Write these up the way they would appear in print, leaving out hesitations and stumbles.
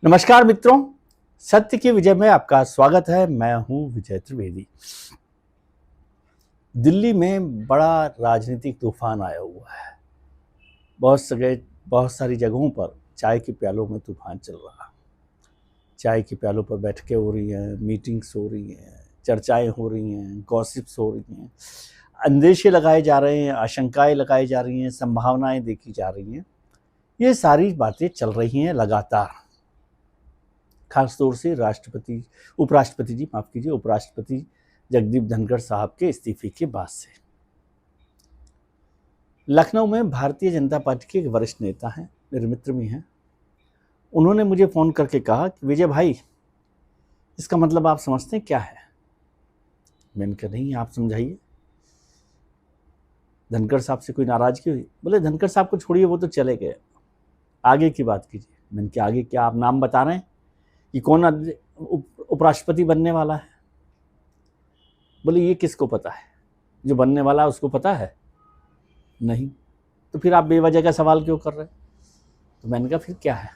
नमस्कार मित्रों, सत्य की विजय में आपका स्वागत है। मैं हूं विजय त्रिवेदी। दिल्ली में बड़ा राजनीतिक तूफान आया हुआ है। बहुत सारी जगहों पर चाय के प्यालों में तूफान चल रहा है। चाय के प्यालों पर बैठकें हो रही हैं, मीटिंग्स हो रही हैं, चर्चाएं हो रही हैं, गॉसिप्स हो रही हैं, अंदेशे लगाए जा रहे हैं, आशंकाएं लगाई जा रही हैं, संभावनाएं देखी जा रही हैं। ये सारी बातें चल रही हैं लगातार। खासतौर से उपराष्ट्रपति जगदीप धनखड़ साहब के इस्तीफे के बाद से लखनऊ में भारतीय जनता पार्टी के एक वरिष्ठ नेता हैं, मेरे मित्र भी हैं। उन्होंने मुझे फ़ोन करके कहा कि विजय भाई, इसका मतलब आप समझते हैं क्या है? मैंने कहा नहीं, आप समझाइए। धनखड़ साहब से कोई नाराज़गी हुई? बोले धनखड़ साहब को छोड़िए, वो तो चले गए, आगे की बात कीजिए। मैंने कहा आगे क्या? आप नाम बता रहे हैं कि कौन उपराष्ट्रपति बनने वाला है? बोले ये किसको पता है? जो बनने वाला है उसको पता है? नहीं। तो फिर आप बेवजह का सवाल क्यों कर रहे हैं? तो मैंने कहा फिर क्या है?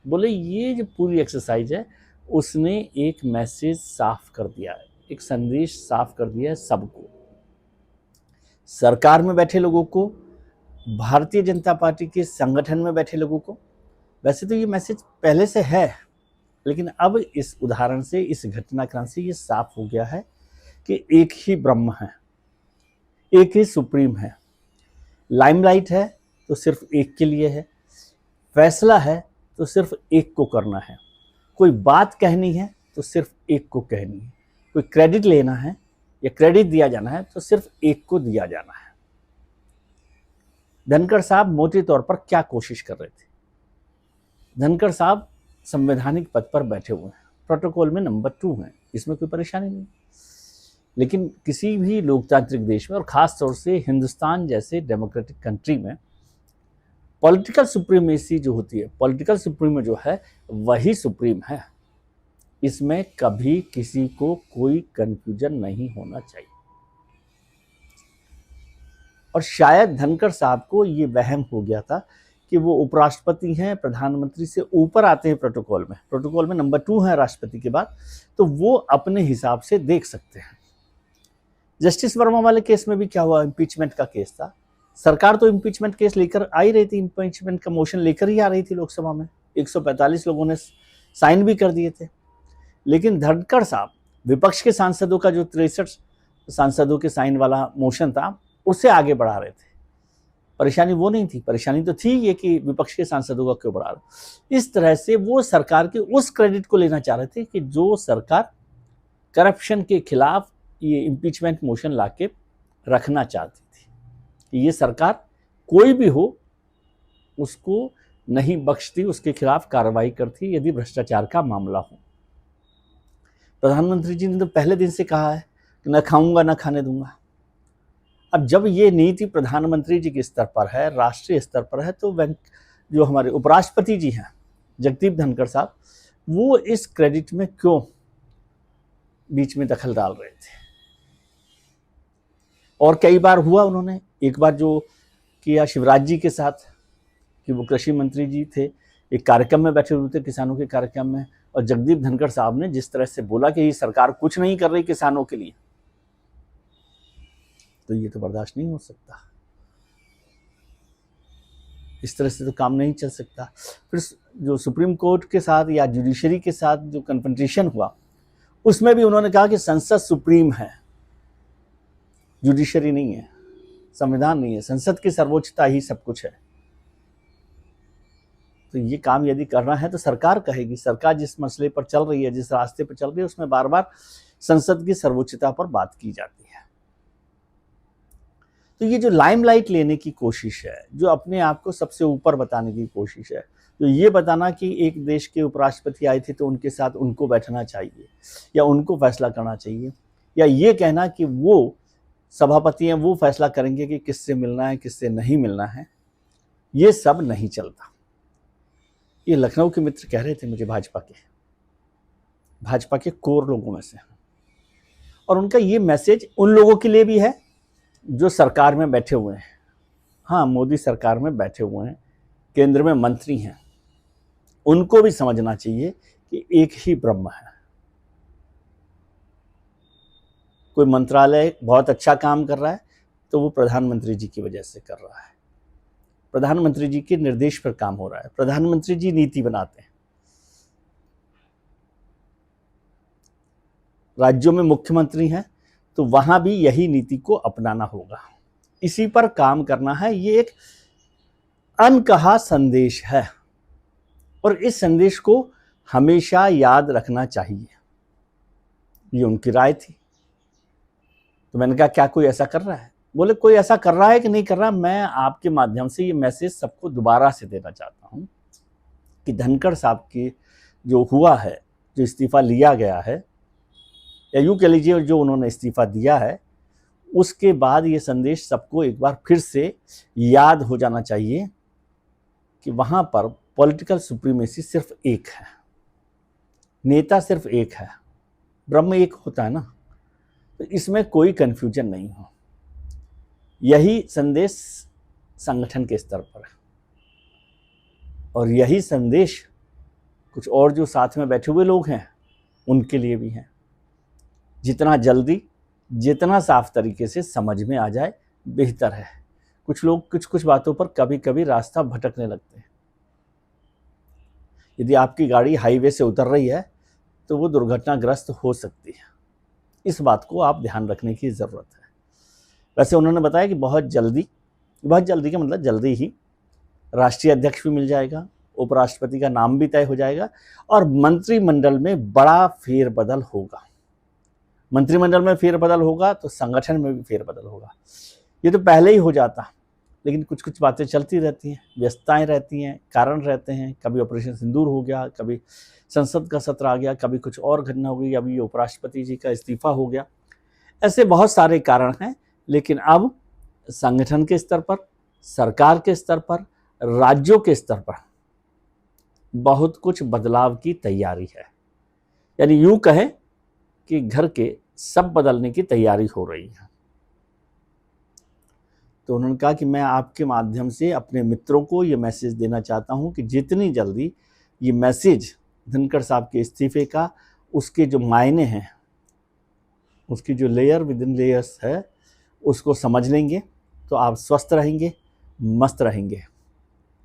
बोले ये जो पूरी एक्सरसाइज है, उसने एक मैसेज साफ कर दिया है, एक संदेश साफ कर दिया है सबको, सरकार में बैठे लोगों को, भारतीय जनता पार्टी के संगठन में बैठे लोगों को। वैसे तो ये मैसेज पहले से है, लेकिन अब इस उदाहरण से, इस घटनाक्रम से ये साफ हो गया है कि एक ही ब्रह्म है, एक ही सुप्रीम है। लाइमलाइट है तो सिर्फ एक के लिए है, फैसला है तो सिर्फ एक को करना है, कोई बात कहनी है तो सिर्फ एक को कहनी है, कोई क्रेडिट लेना है या क्रेडिट दिया जाना है तो सिर्फ एक को दिया जाना है। धनखड़ साहब मोटे तौर पर क्या कोशिश कर रहे थे? धनखड़ साहब संवैधानिक पद पर बैठे हुए हैं, प्रोटोकॉल में नंबर 2 हैं, इसमें कोई परेशानी नहीं। लेकिन किसी भी लोकतांत्रिक देश में, और खास तौर से हिंदुस्तान जैसे डेमोक्रेटिक कंट्री में, पॉलिटिकल सुप्रीमेसी जो होती है, पॉलिटिकल सुप्रीम जो है वही सुप्रीम है। इसमें कभी किसी को कोई कंफ्यूजन नहीं होना चाहिए। और शायद धनखड़ साहब को ये वहम हो गया था कि वो उपराष्ट्रपति हैं, प्रधानमंत्री से ऊपर आते हैं प्रोटोकॉल में नंबर 2 है राष्ट्रपति के बाद, तो वो अपने हिसाब से देख सकते हैं। जस्टिस वर्मा वाले केस में भी क्या हुआ? इम्पीचमेंट का केस था। सरकार तो इम्पीचमेंट केस लेकर आई रही थी, इम्पीचमेंट का मोशन लेकर ही आ रही थी लोकसभा में, 145 लोगों ने साइन भी कर दिए थे। लेकिन धनखड़ साहब विपक्ष के सांसदों का, जो 63 सांसदों के साइन वाला मोशन था, उससे आगे बढ़ा रहे थे। परेशानी वो नहीं थी, परेशानी तो थी ये कि विपक्ष के सांसदों का क्यों बढ़ा रहे। इस तरह से वो सरकार के उस क्रेडिट को लेना चाह रहे थे कि जो सरकार करप्शन के खिलाफ ये इम्पीचमेंट मोशन लाके रखना चाहती थी कि ये सरकार कोई भी हो उसको नहीं बख्शती, उसके खिलाफ कार्रवाई करती यदि भ्रष्टाचार का मामला हो। प्रधानमंत्री जी ने तो पहले दिन से कहा है कि न खाऊंगा न खाने दूंगा। अब जब ये नीति प्रधानमंत्री जी के स्तर पर है, राष्ट्रीय स्तर पर है, तो जो हमारे उपराष्ट्रपति जी हैं जगदीप धनखड़ साहब, वो इस क्रेडिट में क्यों बीच में दखल डाल रहे थे? और कई बार हुआ उन्होंने, एक बार जो किया शिवराज जी के साथ कि वो कृषि मंत्री जी थे, एक कार्यक्रम में बैठे हुए थे, किसानों के कार्यक्रम में, और जगदीप धनखड़ साहब ने जिस तरह से बोला कि ये सरकार कुछ नहीं कर रही किसानों के लिए, तो ये तो बर्दाश्त नहीं हो सकता। इस तरह से तो काम नहीं चल सकता। फिर जो सुप्रीम कोर्ट के साथ या जुडिशरी के साथ जो कन्फ्रंटेशन हुआ, उसमें भी उन्होंने कहा कि संसद सुप्रीम है, जुडिशरी नहीं है, संविधान नहीं है, संसद की सर्वोच्चता ही सब कुछ है। तो ये काम यदि करना है तो सरकार कहेगी। सरकार जिस मसले पर चल रही है, जिस रास्ते पर चल रही है, उसमें बार बार संसद की सर्वोच्चता पर बात की जाती है। तो ये जो लाइमलाइट लेने की कोशिश है, जो अपने आप को सबसे ऊपर बताने की कोशिश है, जो ये बताना कि एक देश के उपराष्ट्रपति आए थे तो उनके साथ उनको बैठना चाहिए या उनको फैसला करना चाहिए, या ये कहना कि वो सभापति हैं, वो फैसला करेंगे कि किससे मिलना है किससे नहीं मिलना है, ये सब नहीं चलता। ये लखनऊ के मित्र कह रहे थे मुझे, भाजपा के कोर लोगों में से, और उनका ये मैसेज उन लोगों के लिए भी है जो सरकार में बैठे हुए हैं। हाँ, मोदी सरकार में बैठे हुए हैं, केंद्र में मंत्री हैं, उनको भी समझना चाहिए कि एक ही ब्रह्म है। कोई मंत्रालय बहुत अच्छा काम कर रहा है तो वो प्रधानमंत्री जी की वजह से कर रहा है, प्रधानमंत्री जी के निर्देश पर काम हो रहा है, प्रधानमंत्री जी नीति बनाते हैं। राज्यों में मुख्यमंत्री हैं तो वहां भी यही नीति को अपनाना होगा, इसी पर काम करना है। ये एक अनकहा संदेश है और इस संदेश को हमेशा याद रखना चाहिए। ये उनकी राय थी। तो मैंने कहा क्या कोई ऐसा कर रहा है? बोले कोई ऐसा कर रहा है कि नहीं कर रहा, मैं आपके माध्यम से ये मैसेज सबको दोबारा से देना चाहता हूं कि धनखड़ साहब की जो हुआ है, जो इस्तीफा लिया गया है, या यूं कह लीजिए जो उन्होंने इस्तीफा दिया है, उसके बाद ये संदेश सबको एक बार फिर से याद हो जाना चाहिए कि वहां पर पॉलिटिकल सुप्रीमेसी सिर्फ एक है, नेता सिर्फ एक है, ब्रह्म एक होता है ना, तो इसमें कोई कंफ्यूजन नहीं हो। यही संदेश संगठन के स्तर पर है और यही संदेश कुछ और जो साथ में बैठे हुए लोग हैं उनके लिए भी है। जितना जल्दी, जितना साफ तरीके से समझ में आ जाए बेहतर है। कुछ लोग कुछ बातों पर कभी कभी रास्ता भटकने लगते हैं। यदि आपकी गाड़ी हाईवे से उतर रही है तो वो दुर्घटनाग्रस्त हो सकती है, इस बात को आप ध्यान रखने की ज़रूरत है। वैसे उन्होंने बताया कि बहुत जल्दी का मतलब जल्दी ही राष्ट्रीय अध्यक्ष भी मिल जाएगा, उपराष्ट्रपति का नाम भी तय हो जाएगा और मंत्रिमंडल में बड़ा फेरबदल होगा। मंत्रिमंडल में फेरबदल होगा तो संगठन में भी फेरबदल होगा। ये तो पहले ही हो जाता, लेकिन कुछ बातें चलती रहती हैं, व्यस्तताएं रहती हैं, कारण रहते हैं। कभी ऑपरेशन सिंदूर हो गया, कभी संसद का सत्र आ गया, कभी कुछ और घटना हो गई, अभी उपराष्ट्रपति जी का इस्तीफा हो गया। ऐसे बहुत सारे कारण हैं, लेकिन अब संगठन के स्तर पर, सरकार के स्तर पर, राज्यों के स्तर पर बहुत कुछ बदलाव की तैयारी है। यानी यूं कहें कि घर के सब बदलने की तैयारी हो रही है। तो उन्होंने कहा कि मैं आपके माध्यम से अपने मित्रों को ये मैसेज देना चाहता हूं कि जितनी जल्दी ये मैसेज धनखड़ साहब के इस्तीफे का, उसके जो मायने हैं, उसकी जो लेयर विद इन लेयर्स है, उसको समझ लेंगे तो आप स्वस्थ रहेंगे, मस्त रहेंगे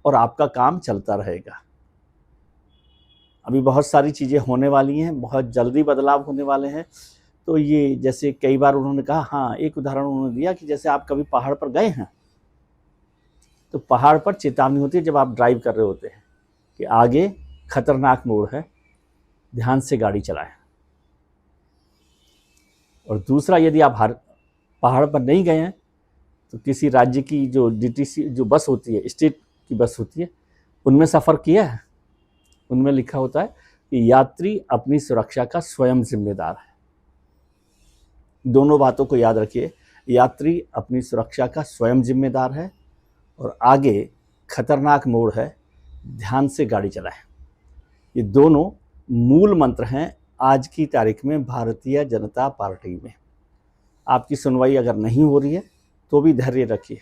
और आपका काम चलता रहेगा। अभी बहुत सारी चीज़ें होने वाली हैं, बहुत जल्दी बदलाव होने वाले हैं। तो ये जैसे कई बार उन्होंने कहा, हाँ एक उदाहरण उन्होंने दिया कि जैसे आप कभी पहाड़ पर गए हैं तो पहाड़ पर चेतावनी होती है जब आप ड्राइव कर रहे होते हैं कि आगे खतरनाक मोड़ है, ध्यान से गाड़ी चलाएं। और दूसरा, यदि आप पहाड़ पर नहीं गए हैं तो किसी राज्य की जो DTC जो बस होती है, स्टेट की बस होती है, उनमें सफ़र किया है, उनमें लिखा होता है कि यात्री अपनी सुरक्षा का स्वयं जिम्मेदार है। दोनों बातों को याद रखिए, यात्री अपनी सुरक्षा का स्वयं जिम्मेदार है और आगे खतरनाक मोड़ है, ध्यान से गाड़ी चलाएं। ये दोनों मूल मंत्र हैं आज की तारीख में भारतीय जनता पार्टी में। आपकी सुनवाई अगर नहीं हो रही है तो भी धैर्य रखिए।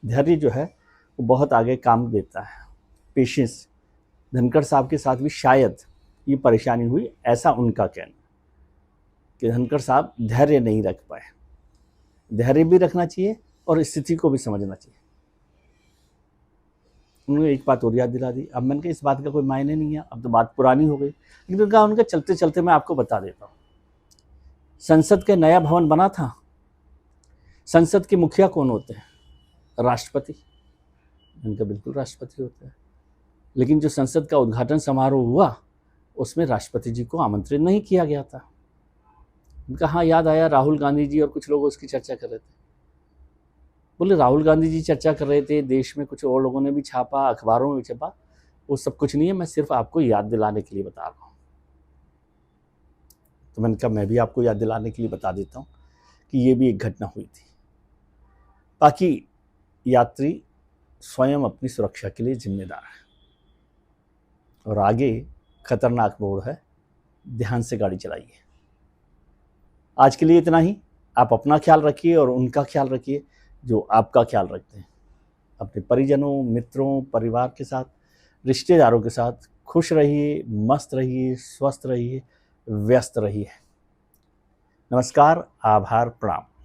धैर्य जो है वो बहुत आगे काम देता है। पेशेंस। धनखड़ साहब के साथ भी शायद ये परेशानी हुई, ऐसा उनका कहना कि धनखड़ साहब धैर्य नहीं रख पाए। धैर्य भी रखना चाहिए और स्थिति को भी समझना चाहिए। उन्होंने एक बात और याद दिला दी। अब मैंने कहा इस बात का कोई मायने नहीं है, अब तो बात पुरानी हो गई, लेकिन उनका उनके चलते चलते मैं आपको बता देता हूँ। संसद का नया भवन बना था। संसद के मुखिया कौन होते हैं? राष्ट्रपति। उनका बिल्कुल राष्ट्रपति होता है, लेकिन जो संसद का उद्घाटन समारोह हुआ उसमें राष्ट्रपति जी को आमंत्रित नहीं किया गया था। उनका हाँ याद आया, राहुल गांधी जी और कुछ लोग उसकी चर्चा कर रहे थे। बोले राहुल गांधी जी चर्चा कर रहे थे, देश में कुछ और लोगों ने भी छापा, अखबारों में भी छापा, वो सब कुछ नहीं है, मैं सिर्फ आपको याद दिलाने के लिए बता रहा हूँ। तो मैंने कहा मैं भी आपको याद दिलाने के लिए बता देता हूँ कि ये भी एक घटना हुई थी। बाकी यात्री स्वयं अपनी सुरक्षा के लिए जिम्मेदार है और आगे खतरनाक मोड़ है, ध्यान से गाड़ी चलाइए। आज के लिए इतना ही। आप अपना ख्याल रखिए और उनका ख्याल रखिए जो आपका ख्याल रखते हैं। अपने परिजनों, मित्रों, परिवार के साथ, रिश्तेदारों के साथ खुश रहिए, मस्त रहिए, स्वस्थ रहिए, व्यस्त रहिए। नमस्कार, आभार, प्रणाम।